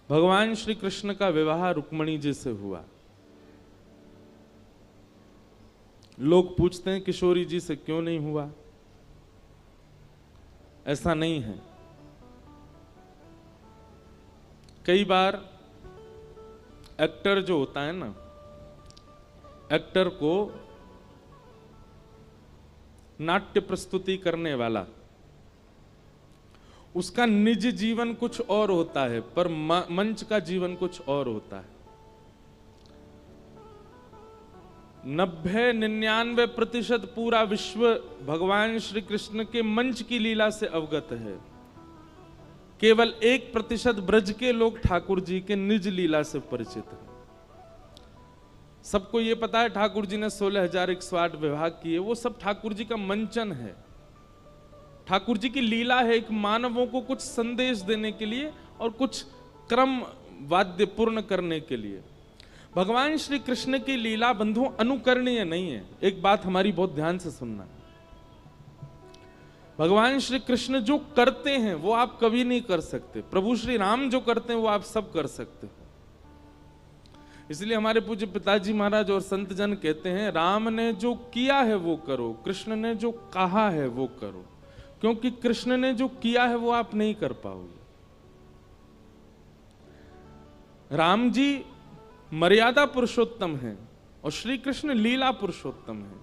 भगवान श्री कृष्ण का विवाह रुक्मिणी जी से हुआ। लोग पूछते हैं किशोरी जी से क्यों नहीं हुआ? ऐसा नहीं है। कई बार एक्टर जो होता है ना, एक्टर को नाट्य प्रस्तुति करने वाला, उसका निज जीवन कुछ और होता है, पर मंच का जीवन कुछ और होता है। 90-99% पूरा विश्व भगवान श्री कृष्ण के मंच की लीला से अवगत है। केवल 1% ब्रज के लोग ठाकुर जी के निज लीला से परिचित हैं। सबको यह पता है ठाकुर जी ने 16,108 विवाह किए, वो सब ठाकुर जी का मंचन है, ठाकुर जी की लीला है, एक मानवों को कुछ संदेश देने के लिए और कुछ क्रम वाद्य पूर्ण करने के लिए। भगवान श्री कृष्ण की लीला बंधुओं अनुकरणीय नहीं है। एक बात हमारी बहुत ध्यान से सुनना, भगवान श्री कृष्ण जो करते हैं वो आप कभी नहीं कर सकते। प्रभु श्री राम जो करते हैं वो आप सब कर सकते हो। इसलिए हमारे पूज्य पिताजी महाराज और संत जन कहते हैं, राम ने जो किया है वो करो, कृष्ण ने जो कहा है वो करो, क्योंकि कृष्ण ने जो किया है वो आप नहीं कर पाओगे। राम जी मर्यादा पुरुषोत्तम है और श्री कृष्ण लीला पुरुषोत्तम है।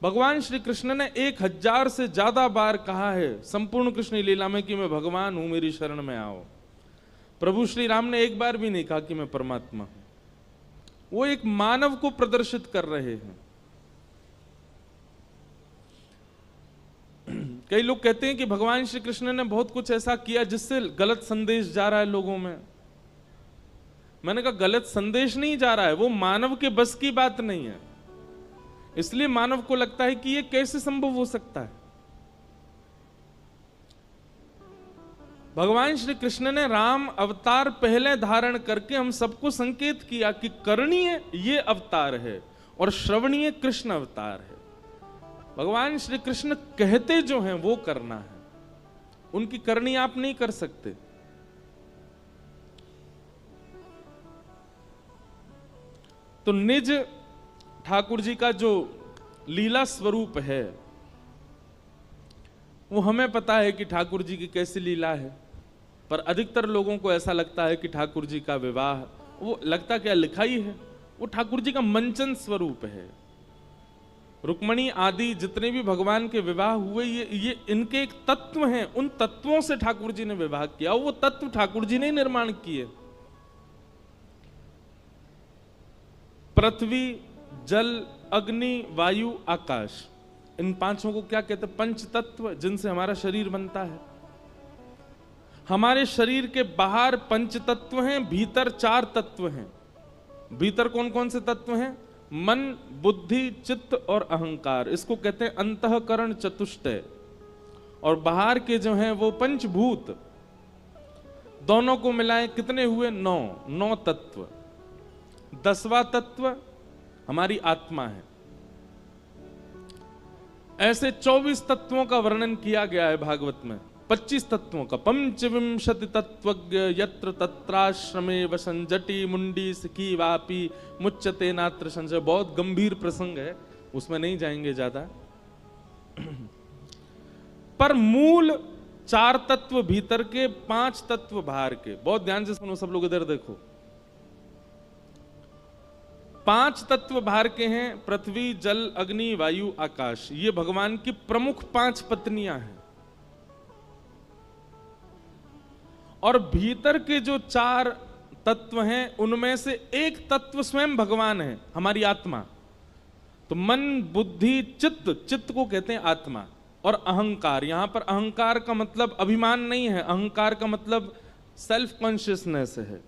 भगवान श्री कृष्ण ने 1000 से ज्यादा बार कहा है संपूर्ण कृष्ण लीला में कि मैं भगवान हूं, मेरी शरण में आओ। प्रभु श्री राम ने एक बार भी नहीं कहा कि मैं परमात्मा हूं। वो एक मानव को प्रदर्शित कर रहे हैं। कई लोग कहते हैं कि भगवान श्री कृष्ण ने बहुत कुछ ऐसा किया जिससे गलत संदेश जा रहा है लोगों में। मैंने कहा गलत संदेश नहीं जा रहा है, वो मानव के बस की बात नहीं है। इसलिए मानव को लगता है कि ये कैसे संभव हो सकता है। भगवान श्री कृष्ण ने राम अवतार पहले धारण करके हम सबको संकेत किया कि करणीय ये अवतार है और श्रवणीय कृष्ण अवतार है। भगवान श्री कृष्ण कहते जो हैं वो करना है, उनकी करनी आप नहीं कर सकते। तो निज ठाकुर जी का जो लीला स्वरूप है वो हमें पता है कि ठाकुर जी की कैसी लीला है, पर अधिकतर लोगों को ऐसा लगता है कि ठाकुर जी का विवाह, वो लगता क्या लिखा ही है, वो ठाकुर जी का मंचन स्वरूप है। रुक्मिणी आदि जितने भी भगवान के विवाह हुए ये इनके एक तत्व हैं, उन तत्वों से ठाकुर जी ने विवाह किया। वो तत्व ठाकुर जी ने निर्माण किए। पृथ्वी, जल, अग्नि, वायु, आकाश, इन पांचों को क्या कहते हैं? पंच तत्व, जिनसे हमारा शरीर बनता है। हमारे शरीर के बाहर पंच तत्व हैं, भीतर 4 तत्व हैं। भीतर कौन कौन से तत्व हैं? मन, बुद्धि, चित्त और अहंकार। इसको कहते हैं अंतःकरण चतुष्टय। और बाहर के जो हैं वो पंचभूत, दोनों को मिलाएं कितने हुए? 9 तत्व। 10वां तत्व हमारी आत्मा है। ऐसे 24 तत्वों का वर्णन किया गया है भागवत में। 25 तत्वों का। पंचविंशति तत्वज्ञ यत्र तत्राश्रमे वसन जटी मुंडी सिखी वापी मुच्यते नात्र संजय। बहुत गंभीर प्रसंग है, उसमें नहीं जाएंगे ज्यादा। पर मूल 4 तत्व भीतर के, 5 तत्व बाहर के। बहुत ध्यान से सुनो सब लोग, इधर देखो। 5 तत्व बाहर के हैं, पृथ्वी, जल, अग्नि, वायु, आकाश। ये भगवान की प्रमुख 5 पत्नियां हैं। और भीतर के जो 4 तत्व हैं उनमें से एक तत्व स्वयं भगवान है, हमारी आत्मा। तो मन, बुद्धि, चित्त, चित्त को कहते हैं आत्मा, और अहंकार। यहां पर अहंकार का मतलब अभिमान नहीं है, अहंकार का मतलब सेल्फ कॉन्शियसनेस है।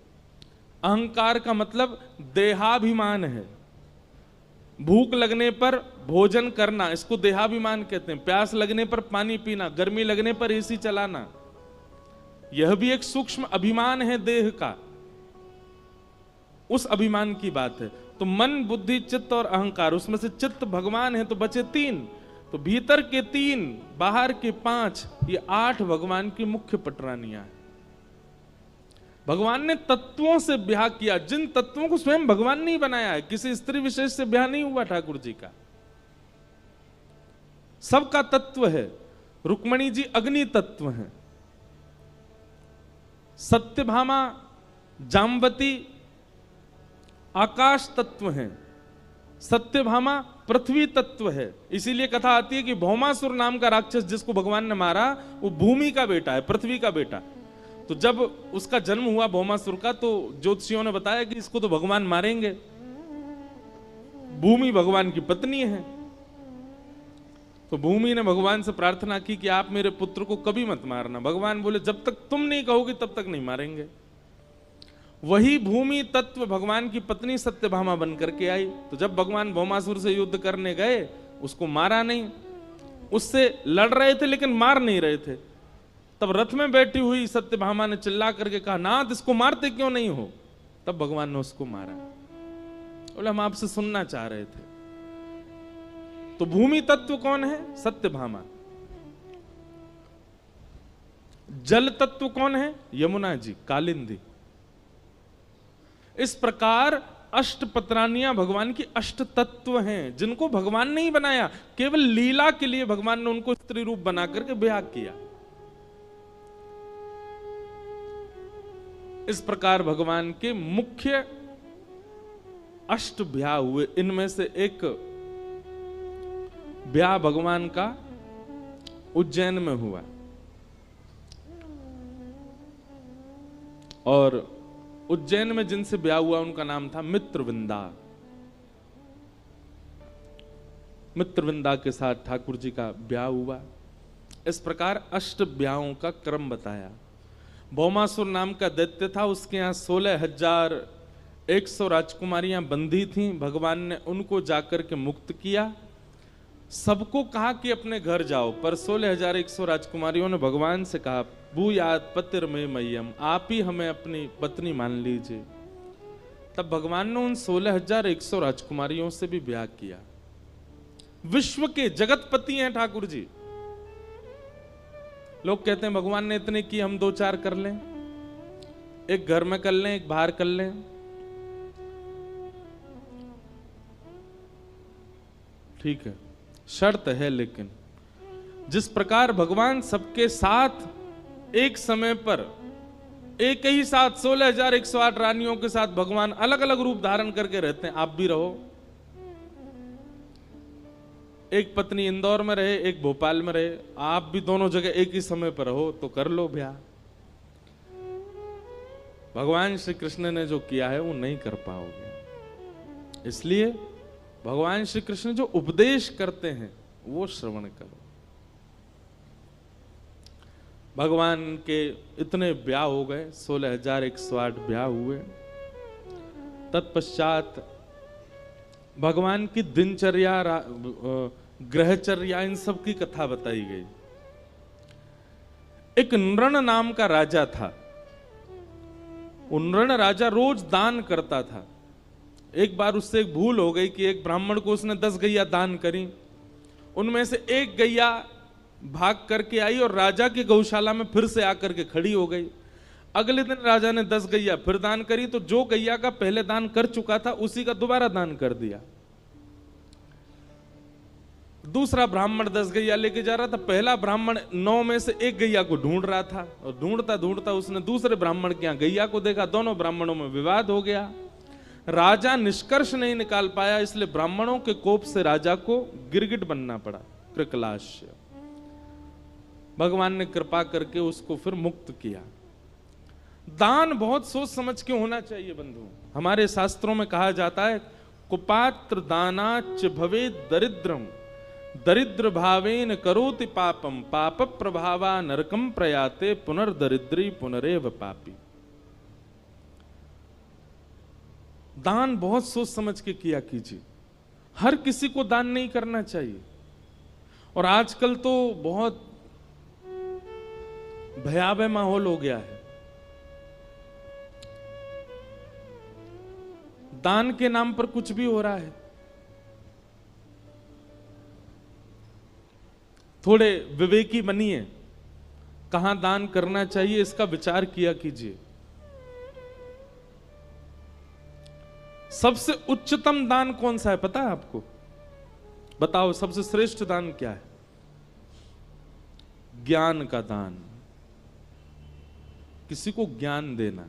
अहंकार का मतलब देहाभिमान है। भूख लगने पर भोजन करना, इसको देहाभिमान कहते हैं। प्यास लगने पर पानी पीना, गर्मी लगने पर एसी चलाना, यह भी एक सूक्ष्म अभिमान है देह का। उस अभिमान की बात है। तो मन, बुद्धि, चित्त और अहंकार, उसमें से चित्त भगवान है तो बचे 3। तो भीतर के 3, बाहर के 5, ये 8 भगवान की मुख्य पटरानियां हैं। भगवान ने तत्वों से ब्याह किया, जिन तत्वों को स्वयं भगवान ने ही बनाया है। किसी स्त्री विशेष से ब्याह नहीं हुआ ठाकुर जी का, सबका तत्व है। रुक्मणी जी अग्नि तत्व हैं, सत्यभामा जाम्बती आकाश तत्व हैं, सत्यभामा पृथ्वी तत्व है। इसीलिए कथा आती है कि भौमासुर नाम का राक्षस जिसको भगवान ने मारा, वो भूमि का बेटा है, पृथ्वी का बेटा। तो जब उसका जन्म हुआ भौमासुर का, तो ज्योतिषियों ने बताया कि इसको तो भगवान मारेंगे, भूमि भगवान की पत्नी है। तो भूमि ने भगवान से प्रार्थना की कि आप मेरे पुत्र को कभी मत मारना। भगवान बोले जब तक तुम नहीं कहोगे तब तक नहीं मारेंगे। वही भूमि तत्व भगवान की पत्नी सत्यभामा बनकर के आई। तो जब भगवान भौमासुर से युद्ध करने गए, उसको मारा नहीं, उससे लड़ रहे थे लेकिन मार नहीं रहे थे। तब रथ में बैठी हुई सत्यभामा ने चिल्ला करके कहा, नाथ इसको मारते क्यों नहीं हो? तब भगवान ने उसको मारा। बोले हम आपसे सुनना चाह रहे थे। तो भूमि तत्व कौन है? सत्यभामा। जल तत्व कौन है? यमुना जी, कालिंदी। इस प्रकार अष्टपत्रानियां भगवान की अष्ट तत्व हैं, जिनको भगवान ने ही बनाया। केवल लीला के लिए भगवान ने उनको स्त्री रूप बना करके ब्याह किया। इस प्रकार भगवान के मुख्य अष्ट ब्याह हुए। इनमें से एक ब्याह भगवान का उज्जैन में हुआ, और उज्जैन में जिनसे ब्याह हुआ उनका नाम था मित्रविंदा। मित्रविंदा के साथ ठाकुर जी का ब्याह हुआ। इस प्रकार अष्ट ब्याहों का क्रम बताया। भौमासुर नाम का दैत्य था, उसके यहाँ 16,100 राजकुमारियां बंधी थीं। भगवान ने उनको जाकर के मुक्त किया। सबको कहा कि अपने घर जाओ, पर 16,100 राजकुमारियों ने भगवान से कहा, भूयात पतिर्मे मह्यम, आप ही हमें अपनी पत्नी मान लीजिए। तब भगवान ने उन 16,100 राजकुमारियों से भी ब्याह किया। विश्व के जगतपति हैं ठाकुर जी। लोग कहते हैं भगवान ने इतने की, हम 2-4 कर लें, एक घर में कर लें, एक बाहर कर लें। ठीक है, शर्त है, लेकिन जिस प्रकार भगवान सबके साथ एक समय पर एक ही साथ 16,108 रानियों के साथ भगवान अलग अलग रूप धारण करके रहते हैं, आप भी रहो। एक पत्नी इंदौर में रहे, एक भोपाल में रहे, आप भी दोनों जगह एक ही समय पर रहो तो कर लो ब्याह। भगवान श्री कृष्ण ने जो किया है वो नहीं कर पाओगे। इसलिए भगवान श्री कृष्ण जो उपदेश करते हैं वो श्रवण करो। भगवान के इतने ब्याह हो गए, 16,108 ब्याह हुए। तत्पश्चात भगवान की दिनचर्या, ग्रहचर्या, इन सब की कथा बताई गई। एक नृण नाम का राजा था। वो नृण राजा रोज दान करता था। एक बार उससे एक भूल हो गई कि एक ब्राह्मण को उसने 10 गैया दान करी। उनमें से एक गैया भाग करके आई और राजा की गौशाला में फिर से आकर के खड़ी हो गई। अगले दिन राजा ने 10 गैया फिर दान करी, तो जो गैया का पहले दान कर चुका था उसी का दोबारा दान कर दिया। दूसरा ब्राह्मण 10 गैया लेके जा रहा था। पहला ब्राह्मण 9 में से एक गैया को ढूंढ रहा था, और ढूंढता ढूंढता उसने दूसरे ब्राह्मण के यहाँ गैया को देखा। दोनों ब्राह्मणों में विवाद हो गया। राजा निष्कर्ष नहीं निकाल पाया, इसलिए ब्राह्मणों के कोप से राजा को गिरगिट बनना पड़ा, कृकलाश्य। भगवान ने कृपा करके उसको फिर मुक्त किया। दान बहुत सोच समझ के होना चाहिए बंधु। हमारे शास्त्रों में कहा जाता है, कुपात्र दानाच भवे दरिद्रम, दरिद्र भावेन करोति पापम, पाप प्रभावा नरकम प्रयाते, पुनर्दरिद्री पुनरेव पापी। दान बहुत सोच समझ के किया कीजिए। हर किसी को दान नहीं करना चाहिए। और आजकल तो बहुत भयावह माहौल हो गया है। दान के नाम पर कुछ भी हो रहा है। थोड़े विवेकी बनिए, कहां दान करना चाहिए इसका विचार किया कीजिए। सबसे उच्चतम दान कौन सा है पता है आपको? बताओ सबसे श्रेष्ठ दान क्या है? ज्ञान का दान। किसी को ज्ञान देना।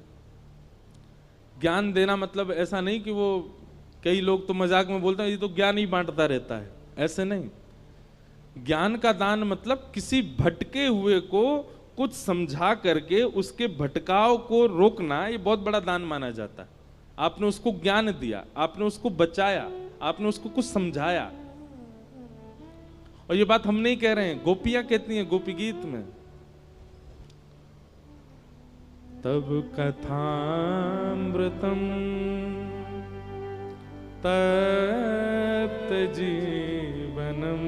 ज्ञान देना मतलब ऐसा नहीं कि वो, कई लोग तो मजाक में बोलते हैं ये तो ज्ञान ही बांटता रहता है, ऐसे नहीं। ज्ञान का दान मतलब किसी भटके हुए को कुछ समझा करके उसके भटकाव को रोकना, ये बहुत बड़ा दान माना जाता है। आपने उसको ज्ञान दिया, आपने उसको बचाया, आपने उसको कुछ समझाया। और ये बात हम नहीं कह रहे हैं, गोपियां कहती हैं गोपी गीत में, तब कथामृतम तप्त जीवनम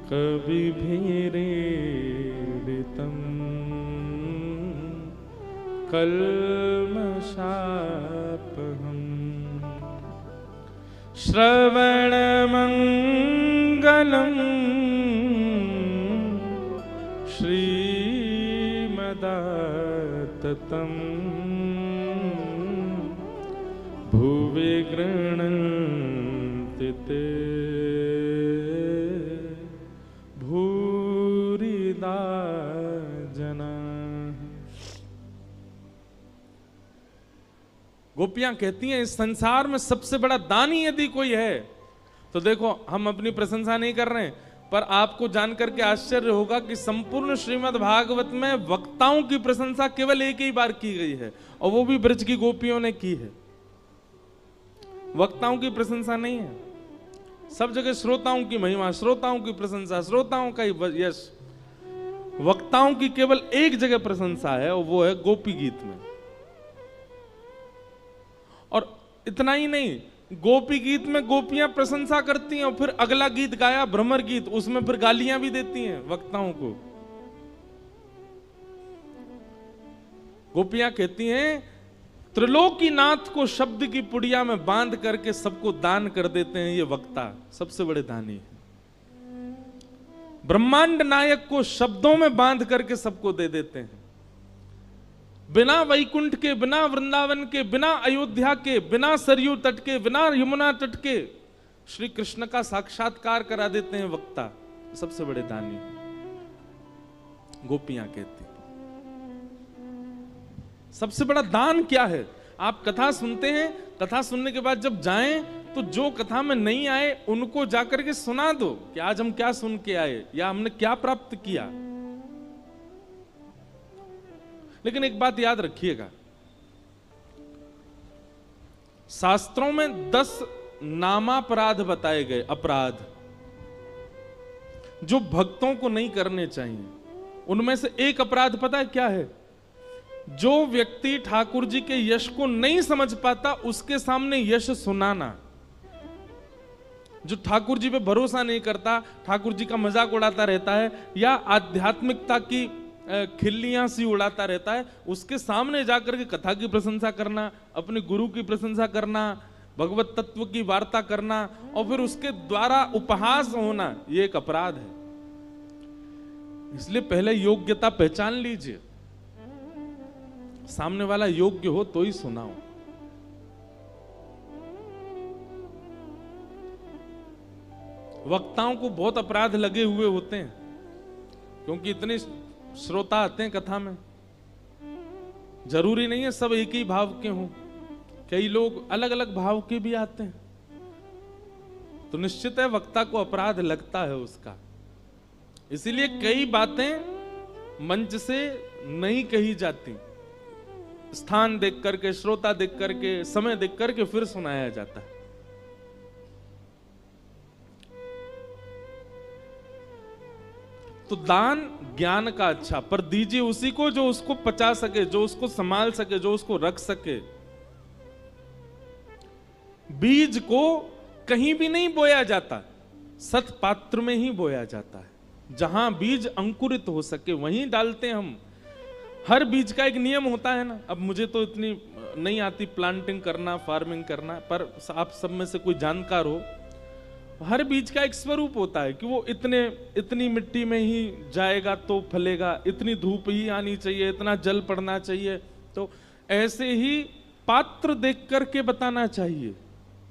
कविभिरीडितम कल्मषापहम् श्रवणमंगलम श्रीमदाततम् भुवि गृह्णन्ति ते भूरिदा जनाः। गोपियां कहती हैं इस संसार में सबसे बड़ा दानी यदि कोई है तो देखो, हम अपनी प्रशंसा नहीं कर रहे हैं, पर आपको जानकर के आश्चर्य होगा कि संपूर्ण श्रीमद् भागवत में वक्ताओं की प्रशंसा केवल एक ही बार की गई है, और वो भी ब्रज की गोपियों ने की है। वक्ताओं की प्रशंसा नहीं है। सब जगह श्रोताओं की महिमा, श्रोताओं की प्रशंसा, श्रोताओं का यश। वक्ताओं की केवल एक जगह प्रशंसा है, और वो है गोपी गीत में। और इतना ही नहीं, गोपी गीत में गोपियां प्रशंसा करती हैं और फिर अगला गीत गाया भ्रमर गीत, उसमें फिर गालियां भी देती हैं वक्ताओं को। गोपियां कहती हैं त्रिलोकीनाथ को शब्द की पुड़िया में बांध करके सबको दान कर देते हैं ये वक्ता, सबसे बड़े दानी है। ब्रह्मांड नायक को शब्दों में बांध करके सबको दे देते हैं। बिना वैकुंठ के, बिना वृंदावन के, बिना अयोध्या के, बिना सरयू तट के, बिना यमुना तट के श्री कृष्ण का साक्षात्कार करा देते हैं वक्ता, सबसे बड़े दानी। गोपियां कहती सबसे बड़ा दान क्या है? आप कथा सुनते हैं, कथा सुनने के बाद जब जाएं तो जो कथा में नहीं आए उनको जाकर के सुना दो कि आज हम क्या सुन के आए या हमने क्या प्राप्त किया। लेकिन एक बात याद रखिएगा, शास्त्रों में 10 नामापराध बताए गए, अपराध जो भक्तों को नहीं करने चाहिए। उनमें से एक अपराध पता है क्या है? जो व्यक्ति ठाकुर जी के यश को नहीं समझ पाता उसके सामने यश सुनाना। जो ठाकुर जी पे भरोसा नहीं करता, ठाकुर जी का मजाक उड़ाता रहता है या आध्यात्मिकता की खिल्लियां सी उड़ाता रहता है, उसके सामने जाकर के कथा की प्रशंसा करना, अपने गुरु की प्रशंसा करना, भगवत तत्व की वार्ता करना और फिर उसके द्वारा उपहास होना, ये एक अपराध है। इसलिए पहले योग्यता पहचान लीजिए, सामने वाला योग्य हो तो ही सुनाओ। वक्ताओं को बहुत अपराध लगे हुए होते हैं क्योंकि इतने श्रोता आते हैं कथा में। जरूरी नहीं है सब एक ही भाव के हों, कई लोग अलग अलग भाव के भी आते हैं, तो निश्चित है वक्ता को अपराध लगता है उसका। इसीलिए कई बातें मंच से नहीं कही जाती, स्थान देख करके, श्रोता देख करके, समय देख करके फिर सुनाया जाता है। तो दान ज्ञान का अच्छा, पर दीजिए उसी को जो उसको पचा सके, जो उसको संभाल सके, जो उसको रख सके। बीज को कहीं भी नहीं बोया जाता, सत्पात्र में ही बोया जाता है। जहां बीज अंकुरित हो सके वहीं डालते हैं हम। हर बीज का एक नियम होता है ना। अब मुझे तो इतनी नहीं आती प्लांटिंग करना, फार्मिंग करना, पर आप सब में से कोई जानकार हो, हर बीज का एक स्वरूप होता है कि वो इतनी मिट्टी में ही जाएगा तो फलेगा, इतनी धूप ही आनी चाहिए, इतना जल पड़ना चाहिए। तो ऐसे ही पात्र देख करके बताना चाहिए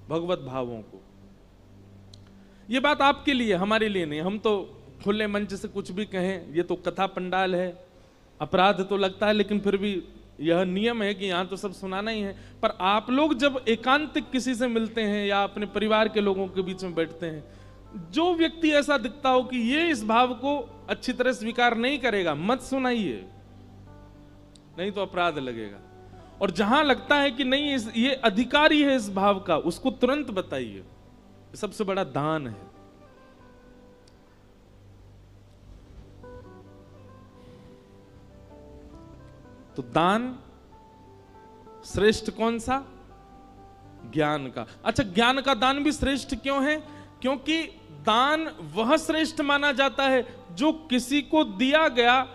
भगवत भावों को। ये बात आपके लिए, हमारे लिए नहीं। हम तो खुले मंच से कुछ भी कहें, ये तो कथा पंडाल है, अपराध तो लगता है, लेकिन फिर भी यह नियम है कि यहां तो सब सुनाना ही है। पर आप लोग जब एकांतिक किसी से मिलते हैं या अपने परिवार के लोगों के बीच में बैठते हैं, जो व्यक्ति ऐसा दिखता हो कि ये इस भाव को अच्छी तरह स्वीकार नहीं करेगा, मत सुनाइए, नहीं तो अपराध लगेगा। और जहां लगता है कि नहीं ये अधिकारी है इस भाव का, उसको तुरंत बताइए। सबसे बड़ा दान है। तो दान श्रेष्ठ कौन सा? ज्ञान का। अच्छा, ज्ञान का दान भी श्रेष्ठ क्यों है? क्योंकि दान वह श्रेष्ठ माना जाता है जो किसी को दिया गया,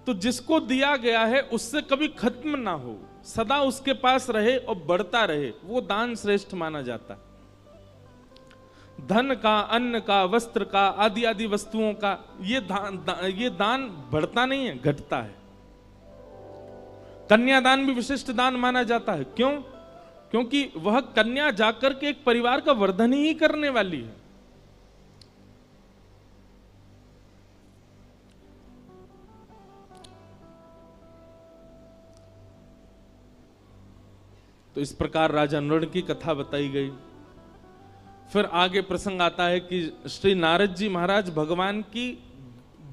तो जिसको दिया गया है उससे कभी खत्म ना हो, सदा उसके पास रहे और बढ़ता रहे, वो दान श्रेष्ठ माना जाता है। धन का, अन्न का, वस्त्र का, आदि आदि वस्तुओं का ये दान बढ़ता नहीं है, घटता है। कन्यादान भी विशिष्ट दान माना जाता है। क्यों? क्योंकि वह कन्या जाकर के एक परिवार का वर्धन ही करने वाली है। तो इस प्रकार राजा नृण की कथा बताई गई। फिर आगे प्रसंग आता है कि श्री नारद जी महाराज भगवान की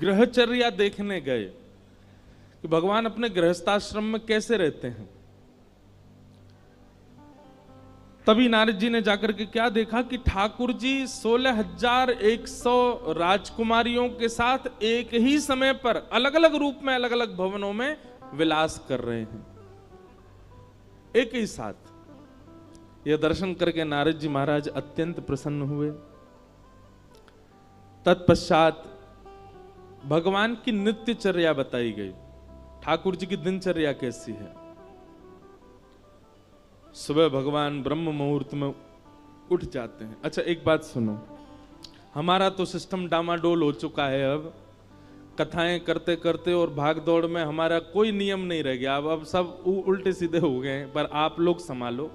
गृहचर्या देखने गए कि भगवान अपने गृहस्थाश्रम में कैसे रहते हैं। तभी नारद जी ने जाकर के क्या देखा कि ठाकुर जी 16,100 राजकुमारियों के साथ एक ही समय पर अलग अलग रूप में अलग अलग भवनों में विलास कर रहे हैं, एक ही साथ। यह दर्शन करके नारद जी महाराज अत्यंत प्रसन्न हुए। तत्पश्चात भगवान की नित्यचर्या बताई गई। ठाकुर जी की दिनचर्या कैसी है? सुबह भगवान ब्रह्म मुहूर्त में उठ जाते हैं। अच्छा, एक बात सुनो, हमारा तो सिस्टम डामाडोल हो चुका है। अब कथाएं करते करते और भाग दौड़ में हमारा कोई नियम नहीं रह गया। अब सब उल्टे सीधे हो गए हैं। पर आप लोग संभालो।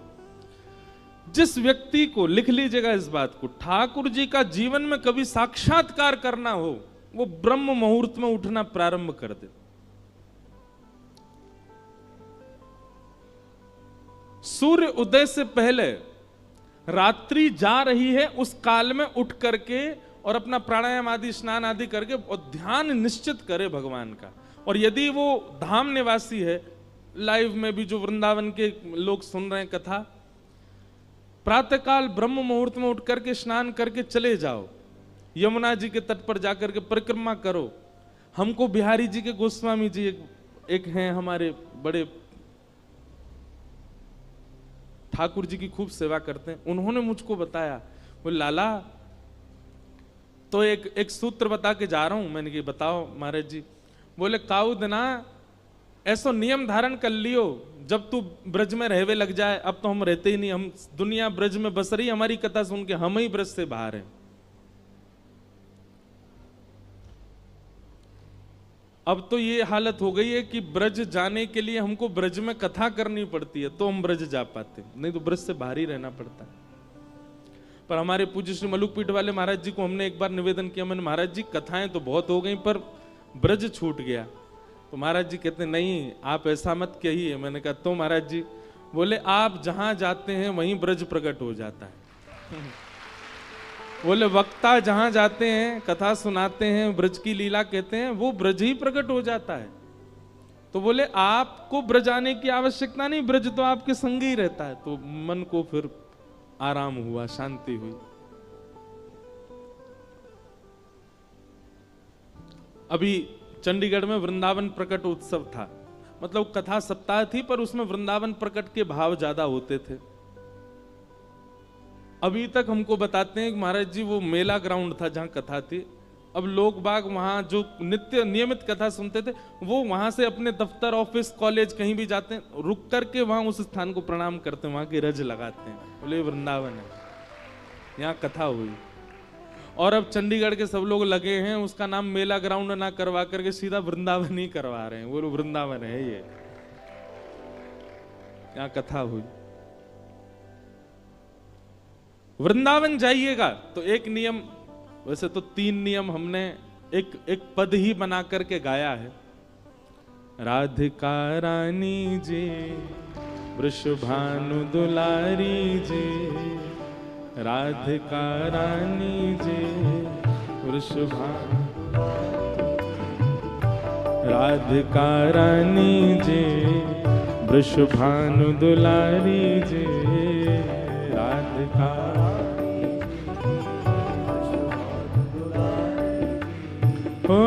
जिस व्यक्ति को, लिख लीजिएगा इस बात को, ठाकुर जी का जीवन में कभी साक्षात्कार करना हो, वो ब्रह्म मुहूर्त में उठना प्रारंभ कर दे। सूर्य उदय से पहले रात्रि जा रही है, उस काल में उठ करके और अपना प्राणायाम आदि, स्नान आदि करके और ध्यान निश्चित करे भगवान का। और यदि वो धाम निवासी है, लाइव में भी जो वृंदावन के लोग सुन रहे हैं कथा, प्रातःकाल ब्रह्म मुहूर्त में उठ करके स्नान करके चले जाओ, यमुना जी के तट पर जाकर के परिक्रमा करो। हमको बिहारी जी के गोस्वामी जी एक हैं हमारे बड़े, ठाकुर जी की खूब सेवा करते हैं। उन्होंने मुझको बताया, बोले लाला तो एक सूत्र बता के जा रहा हूं। मैंने कहा बताओ महाराज जी। बोले काउद ना ऐसो नियम धारण कर लियो, जब तू ब्रज में रहवे लग जाए। अब तो हम रहते ही नहीं, हम दुनिया ब्रज में बस रही, हमारी कथा सुन के हम ही ब्रज से बाहर हैं। अब तो ये हालत हो गई है कि ब्रज जाने के लिए हमको ब्रज में कथा करनी पड़ती है तो हम ब्रज जा पाते, नहीं तो ब्रज से बाहर ही रहना पड़ता है। पर हमारे पूज्य श्री मलुकपीठ वाले महाराज जी को हमने एक बार निवेदन किया, मैंने महाराज जी कथाएं तो बहुत हो गई पर ब्रज छूट गया। तो महाराज जी कहते नहीं आप ऐसा मत कहिए। मैंने कहा तो महाराज जी? बोले आप जहां जाते हैं वहीं ब्रज प्रकट हो जाता है। बोले वक्ता जहां जाते हैं, कथा सुनाते हैं, ब्रज की लीला कहते हैं, वो ब्रज ही प्रकट हो जाता है। तो बोले आपको ब्रज आने की आवश्यकता नहीं, ब्रज तो आपके संग ही रहता है। तो मन को फिर आराम हुआ, शांति हुई। अभी चंडीगढ़ में वृंदावन प्रकट उत्सव था, मतलब कथा सप्ताह थी पर उसमें वृंदावन प्रकट के भाव ज्यादा होते थे। अभी तक हमको बताते हैं कि महाराज जी वो मेला ग्राउंड था जहां कथा थी। अब लोग बाग वहां जो नित्य नियमित कथा सुनते थे, वो वहां से अपने दफ्तर, ऑफिस, कॉलेज कहीं भी जाते हैं, रुक करके वहां उस स्थान को प्रणाम करते हैं, वहां की रज लगाते हैं। बोले वृंदावन है, यहाँ कथा हुई। और अब चंडीगढ़ के सब लोग लगे हैं उसका नाम मेला ग्राउंड ना करवा करके सीधा वृंदावन ही करवा रहे हैं। वो वृंदावन है ये। क्या कथा हुई। वृंदावन जाइएगा तो एक नियम, वैसे तो 3 नियम हमने एक पद ही बना करके गाया है। राधिका रानी जी, वृषभानु दुलारी जी, राधिका रानी जी, वृषभानु, राधिका रानी जी, वृषभानु दुलारी जी, राधिका। ओ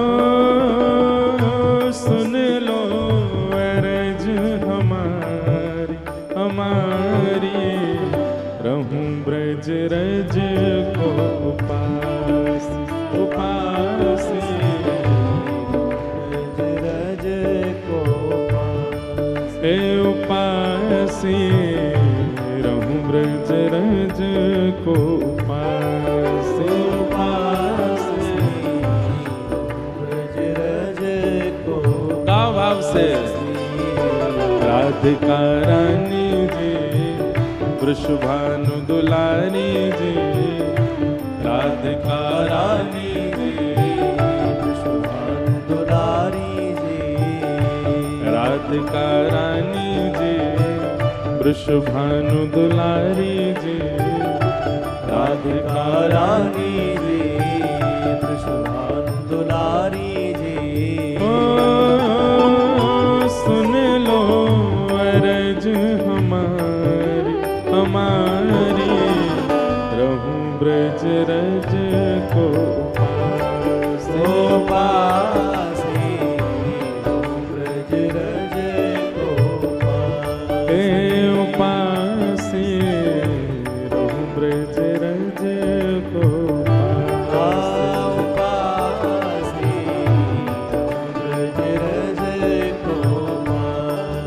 सुन लो अरज हमारी हमारी, रहूं ब्रज रज को उपास उपास, ब्रज रज को उपास, रहूं ब्रज रज को उपास उपास, से। राधिका रानी जी, वृषभानु दुलारी जी, राधिका रानी जी, वृषभानु दुलारी जी, राधिका रानी जी, वृषभानु दुलारी जी, राधिका रानी जी, वृषभानु दुलारी जी। सुन लो अरज हमारी हमारी, रहूं ब्रज रज को उपास उपास, रहूं ब्रज रज को उपास, रहूं ब्रज रज को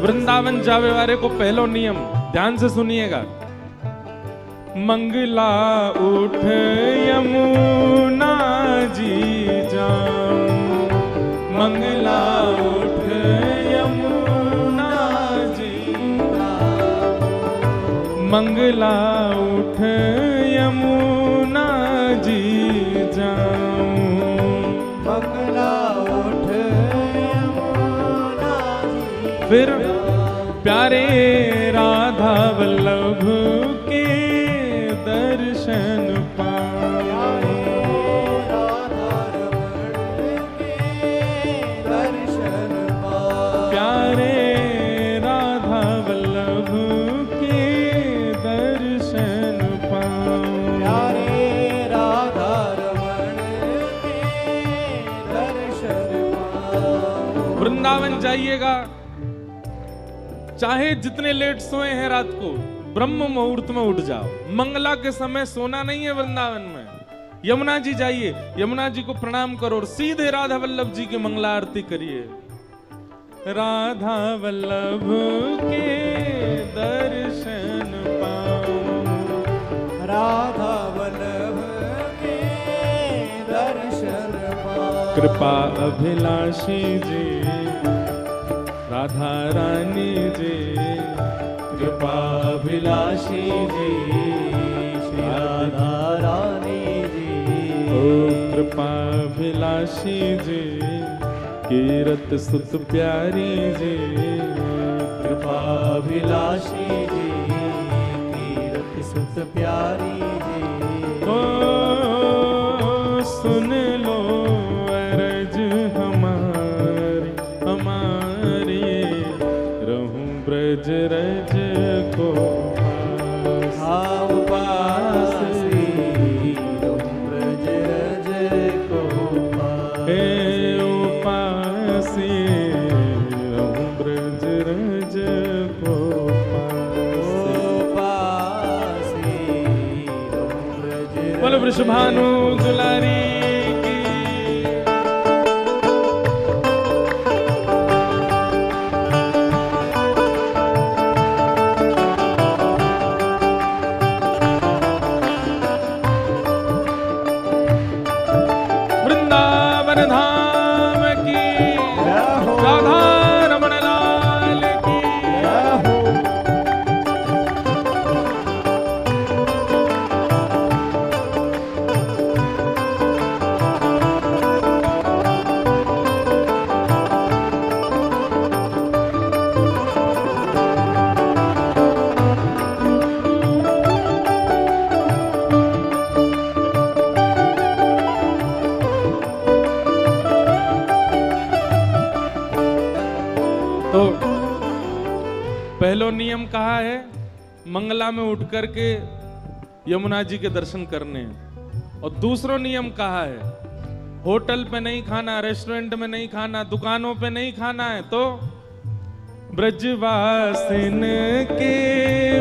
वृंदावन जावे वाले को पहलो नियम ध्यान से सुनिएगा। मंगला उठ यमुना जी जाऊं, मंगला उठ यमुना जी, मंगला उठ यमुना जी जाऊं, मंगला उठ यमुना जी। फिर प्यारे राधा वल्लभ के दर्शन पाए, प्यारे राधा वल्लभ के दर्शन पाऊं, प्यारे राधा रमण के दर्शन पाऊं। वृंदावन जाइएगा, चाहे जितने लेट सोए हैं रात को, ब्रह्म मुहूर्त में उठ जाओ। मंगला के समय सोना नहीं है वृंदावन में। यमुना जी जाइए, यमुना जी को प्रणाम करो और सीधे राधा वल्लभ जी की मंगला आरती करिए। राधा वल्लभ के दर्शन पाऊं, राधा वल्लभ के दर्शन पाऊं। कृपा अभिलाषी जी, राधा रानी जी, कृपा अभिलाषी जी, श्री राधा रानी जी। ओ कृपा अभिलाषी जी, कीरत सुत प्यारी जी, कृपा अभिलाषी जी, कीरत सुत प्यारी जी। ओ सुन लो अरज हमारी हमारी, रहूं ब्रज रज को उपास, रहूं ब्रज रज को उपास, रहूं ब्रज रज को उपास, रहूं ब्रज। बोलो वृषभानु दुलारी धाम की, राधा रमण लाल की। पहलो नियम कहा है, मंगला में उठ करके यमुना जी के दर्शन करने हैं। और दूसरा नियम कहा है, होटल पे नहीं खाना, रेस्टोरेंट में नहीं खाना, दुकानों पे नहीं खाना है। तो ब्रजवासिन के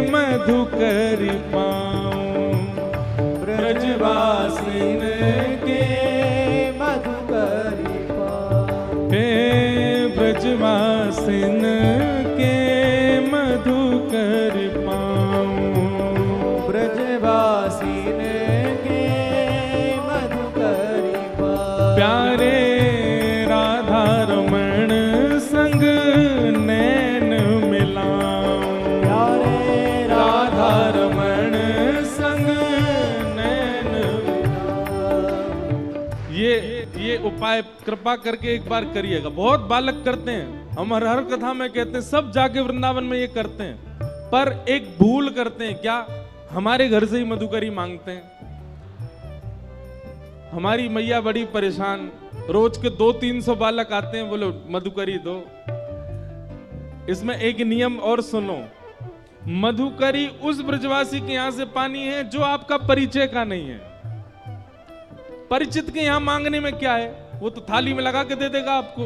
मधुकर पाऊं, ब्रजवासिन के मधुकर पाऊं, हे ब्रजवासिन के मधुकर पाऊं, ब्रजवासिन के मधुकर पाऊं। प्यारे राधा रमण संग नैन मिलाऊं, प्यारे राधा रमण संग नैन मिलाऊं। ये उपाय कृपा करके एक बार करिएगा। बहुत बालक करते हैं, हम हर कथा में कहते हैं, सब जाके वृंदावन में ये करते हैं, पर एक भूल करते हैं। क्या? हमारे घर से ही मधुकरी मांगते हैं। हमारी मैया बड़ी परेशान, रोज के 200-300 बालक आते हैं, बोलो मधुकरी दो। इसमें एक नियम और सुनो, मधुकरी उस ब्रजवासी के यहां से पानी है जो आपका परिचय का नहीं है। परिचित के यहां मांगने में क्या है, वो तो थाली में लगा के दे देगा आपको।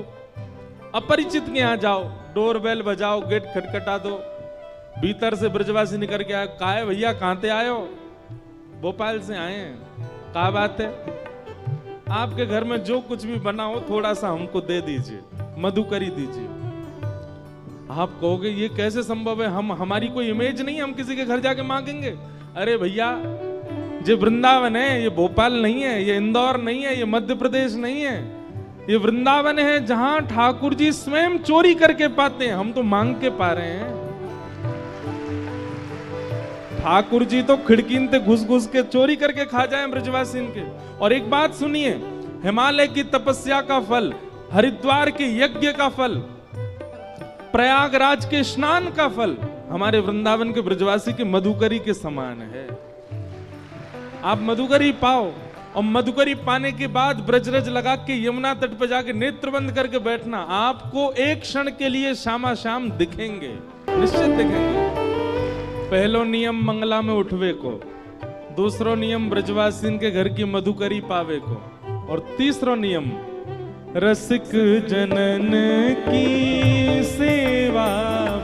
अपरिचित के यहां जाओ, डोर बेल बजाओ, गेट खटखटा दो, भीतर से ब्रजवासी निकल के आए, कहा है भैया कहां से आए हो? भोपाल से आए हैं। क्या बात है? आपके घर में जो कुछ भी बना हो थोड़ा सा हमको दे दीजिए, मधुकरी दीजिए। आप कहोगे ये कैसे संभव है, हमारी कोई इमेज नहीं है, हम किसी के घर जाके मांगेंगे? अरे भैया, ये वृंदावन है, ये भोपाल नहीं है, ये इंदौर नहीं है, ये मध्य प्रदेश नहीं है, ये वृंदावन है जहां ठाकुर जी स्वयं चोरी करके पाते हैं। हम तो मांग के पा रहे हैं। ठाकुर जी तो खिड़की से घुस घुस के चोरी करके खा जाए ब्रजवासी के। और एक बात सुनिए, हिमालय की तपस्या का फल, हरिद्वार के यज्ञ का फल, प्रयागराज के स्नान का फल हमारे वृंदावन के ब्रजवासी के मधुकरी के समान है। आप मधुकरी पाओ, और मधुकरी पाने के बाद ब्रजरज लगा के यमुना तट पर जाके नेत्र बंद करके बैठना, आपको एक क्षण के लिए शामा शाम दिखेंगे, निश्चित दिखेंगे। पहलो नियम मंगला में उठवे को, दूसरो नियम ब्रजवासिन के घर की मधुकरी पावे को, और तीसरो नियम रसिक जनन की सेवा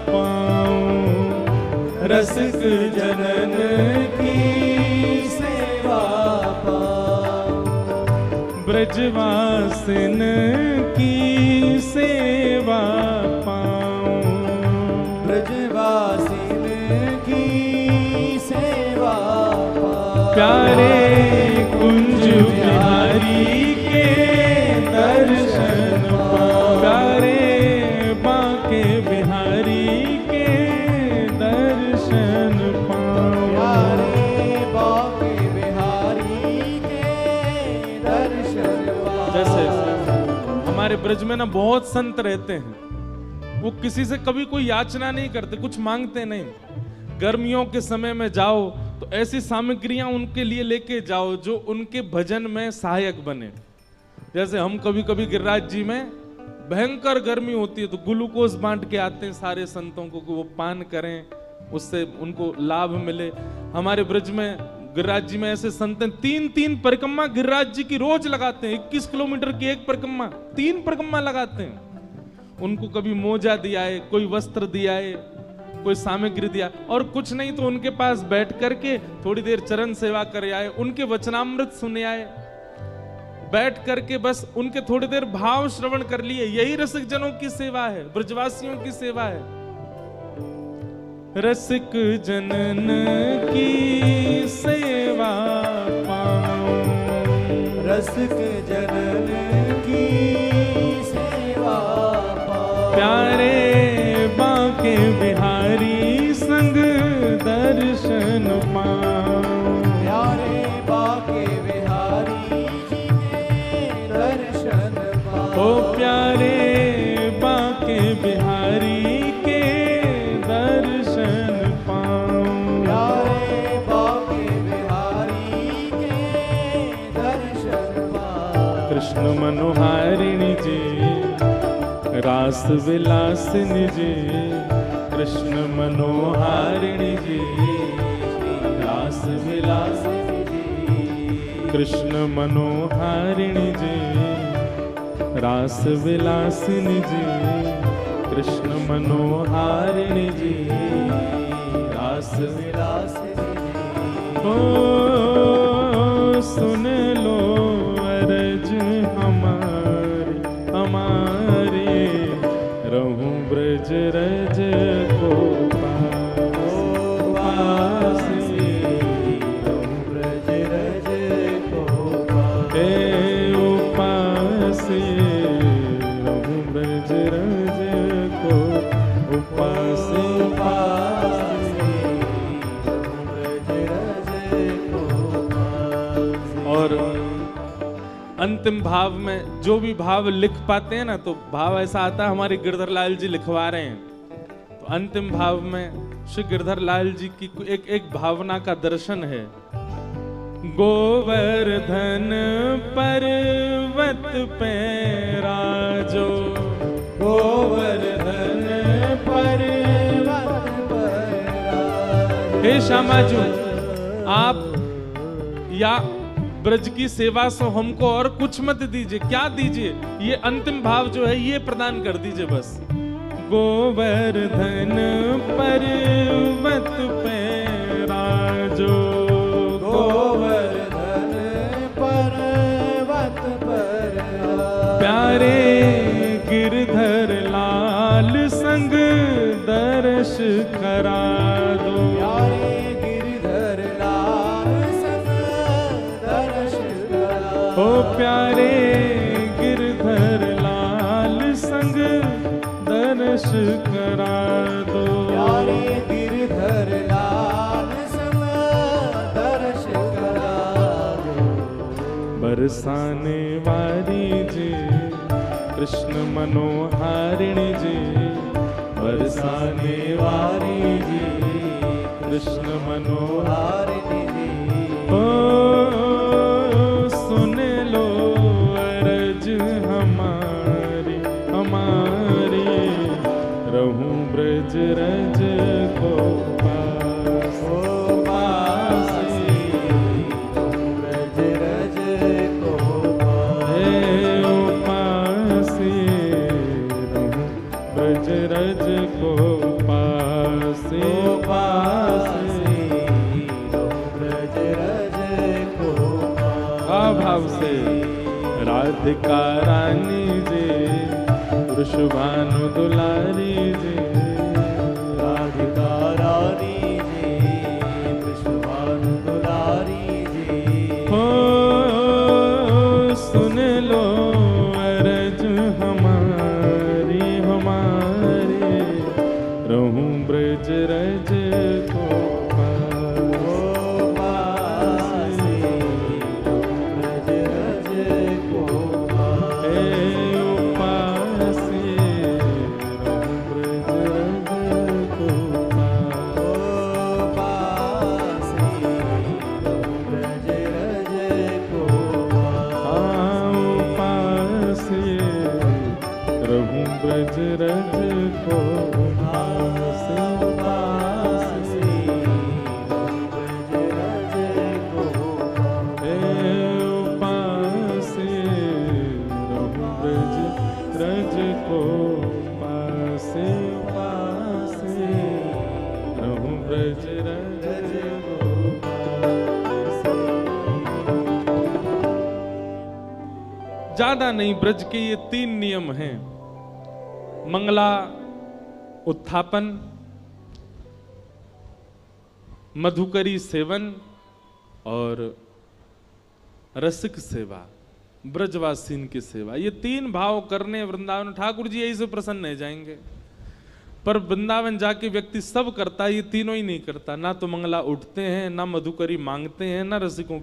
पाऊं, रसिक जनन की सेवा पाऊं, ब्रजवासिन की सेवा पाऊं, ब्रजवासिन की सेवा पाऊं। प्यारे कुंज बिहारी के दर्शन पाऊं, प्यारे बांके बिहारी के दर्शन पाऊं, प्यारे बांके बिहारी के दर्शन पाऊं। जैसे हमारे ब्रज में ना बहुत संत रहते हैं, वो किसी से कभी कोई याचना नहीं करते, कुछ मांगते नहीं। गर्मियों के समय में जाओ तो ऐसी सामग्रियां उनके लिए लेके जाओ जो उनके भजन में सहायक बने। जैसे हम कभी कभी गिरिराज जी में भयंकर गर्मी होती है तो ग्लूकोज बांट के आते हैं सारे संतों को कि वो पान करें, उससे उनको लाभ मिले। हमारे ब्रज में गिरिराज जी में ऐसे संत 3-3 परिक्रमा गिरिराज जी की रोज लगाते हैं। 21 किलोमीटर की एक परिक्रमा, 3 परिक्रमा लगाते हैं। उनको कभी मोजा दिया है, कोई वस्त्र दिया है, कोई सामग्री दिया, और कुछ नहीं तो उनके पास बैठ करके थोड़ी देर चरण सेवा कर आए, उनके वचनामृत सुने आए, बैठ करके बस उनके थोड़ी देर भाव श्रवण कर लिए। यही रसिक जनों की सेवा है, ब्रजवासियों की सेवा है। रसिक जनन की सेवा पाऊं, रसिक जनन की सेवा पाऊं, प्यारे बांके बिहारी संग दर्शन पाऊं, प्यारे बांके बिहारी जी के दर्शन पाऊं, ओ प्यारे बांके बिहारी के दर्शन पाऊं, प्यारे बांके बिहारी के दर्शन पाऊं। कृष्ण मनोहारिणी जी, रास विलासिनी जी, कृष्ण मनोहारिणी जी, रास विलासिनी जी। कृष्ण मनोहारिणी जी, रास विलासिनी जी। कृष्ण मनोहारिणी जी, रास विलासिनी जी। ओ सुन लो अरज हमारी हमारी, रहूं ब्रज रज को पास, रहूं ब्रज रज को पास। उपास, रहूं ब्रज रज को उपास। और अंतिम भाव में जो भी भाव लिख पाते हैं ना, तो भाव ऐसा आता है, हमारे गिरधर लाल जी लिखवा रहे हैं, तो अंतिम भाव में श्री गिरधर लाल जी की एक भावना का दर्शन है। गोवर्धन पर्वत पे राजो, गोवर्धन पर्वत पर राजो। हे श्यामाजू, आप या ब्रज की सेवा से हमको और कुछ मत दीजिए, क्या दीजिए, ये अंतिम भाव जो है ये प्रदान कर दीजिए बस। गोवर्धन पर्वत पे राजो, गोवर्धन पर्वत पर राजो। प्यारे गिरधर लाल संग दर्श करा दो। प्यारे गिरधर लाल संग दर्श करा। ओ प्यारे गिरधर लाल संग दर्श करा दो। प्यारे गिरधर लाल संग दर्श करा दो। बरसाने वाली जी, कृष्ण मनोहारिणी जी। बरसाने वाली जी, कृष्ण मनोहारिणी जी। ओ सुन लो अरज हमारी हमारी, रहूं ब्रज रज को पास। ओ पास, ब्रज रज को पास। उपास, रहूं ब्रज रज को पास। पास, ब्रज रज को पास। भाव से राधिका रानी जी, वृषभानु दुलारी जी। राधिका रानी जी, वृषभानु दुलारी जी। हो सुन लो अरज हमारी हमारी, रहूं ब्रज रज को पास। ब्रज रज को पास। उपास, रहूं ब्रज रज को पास। पास, ब्रज रज को पास। उपास, रहूं ब्रज रज को पास। पास, ब्रज रज को पास। उपास, रहूं ब्रज रज को पास। उपास, रहूं ब्रज रज को पास। ज्यादा नहीं, ब्रज के ये 3 नियम हैं। मंगला उत्थापन, मधुकरी सेवन और रसिक सेवा, ब्रजवासीन की सेवा। ये 3 भाव करने वृंदावन, ठाकुर जी यही से प्रसन्न हो जाएंगे। पर वृंदावन जाके व्यक्ति सब करता है, ये तीनों ही नहीं करता। ना तो मंगला उठते हैं, ना मधुकरी मांगते हैं, ना रसिकों